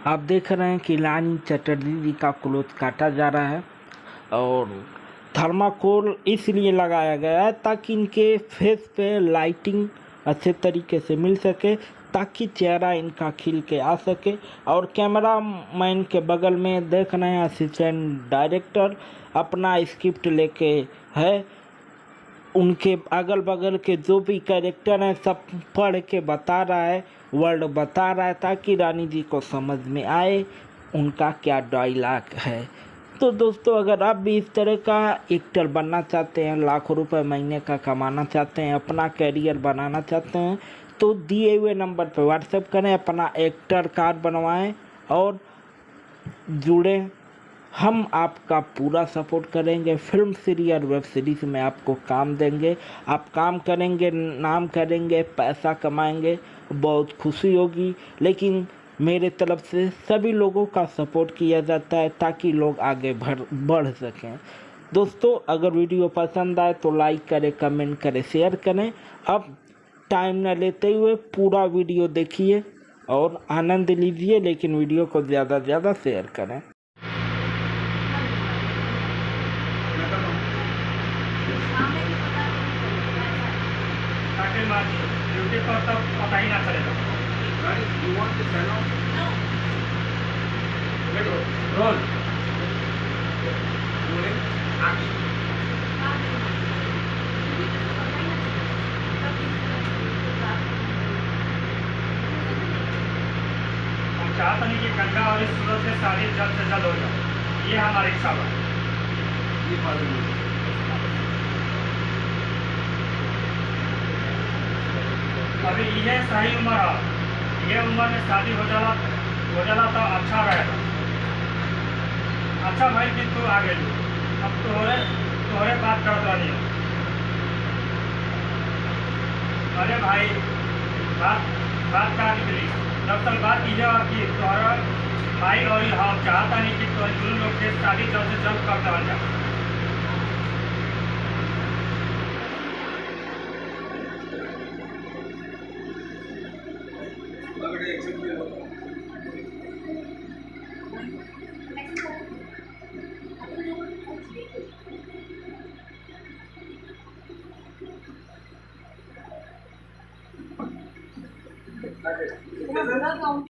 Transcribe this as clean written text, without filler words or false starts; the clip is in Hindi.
आप देख रहे हैं कि रानी चटर्जी जी का क्लोथ काटा जा रहा है और थर्माकोल इसलिए लगाया गया है ताकि इनके फेस पे लाइटिंग अच्छे तरीके से मिल सके, ताकि चेहरा इनका खिल के आ सके। और कैमरा मैन के बगल में देख रहे हैं असिस्टेंट डायरेक्टर अपना स्क्रिप्ट लेके है। उनके अगल बगल के जो भी कैरेक्टर हैं सब पढ़ के बता रहा है, वर्ड बता रहा है, ताकि रानी जी को समझ में आए उनका क्या डायलॉग है। तो दोस्तों, अगर आप भी इस तरह का एक्टर बनना चाहते हैं, लाखों रुपए महीने का कमाना चाहते हैं, अपना करियर बनाना चाहते हैं, तो दिए हुए नंबर पर व्हाट्सएप करें, अपना एक्टर कार्ड बनवाएं और जुड़ें। हम आपका पूरा सपोर्ट करेंगे। फिल्म सीरियल वेब सीरीज़ में आपको काम देंगे, आप काम करेंगे, नाम करेंगे, पैसा कमाएंगे, बहुत खुशी होगी। लेकिन मेरे तरफ से सभी लोगों का सपोर्ट किया जाता है ताकि लोग आगे बढ़ सकें। दोस्तों, अगर वीडियो पसंद आए तो लाइक करें, कमेंट करें, शेयर करें। अब टाइम न लेते हुए पूरा वीडियो देखिए और आनंद लीजिए, लेकिन वीडियो को ज़्यादा से ज़्यादा शेयर करें। ड्यूटी पर तब पता ही ना चलेगा। रोल हम चाहते नहीं कि गंगा और इस सूरत से शादी जल्द से जल्द हो जाए। ये हमारी इच्छा है। अभी ये सही उम्र है, ये उम्र में शादी हो जाला तो अच्छा रहेगा। अच्छा भाई कि तू आ गई, अब तोहरे बात करत रही। अरे भाई, बात का निकली। दरअसल बात ये है कि तोहरा भाई और हम चाहता नहीं कि दोनों लोग के शादी जल्द से जल्द कर देवल जाए।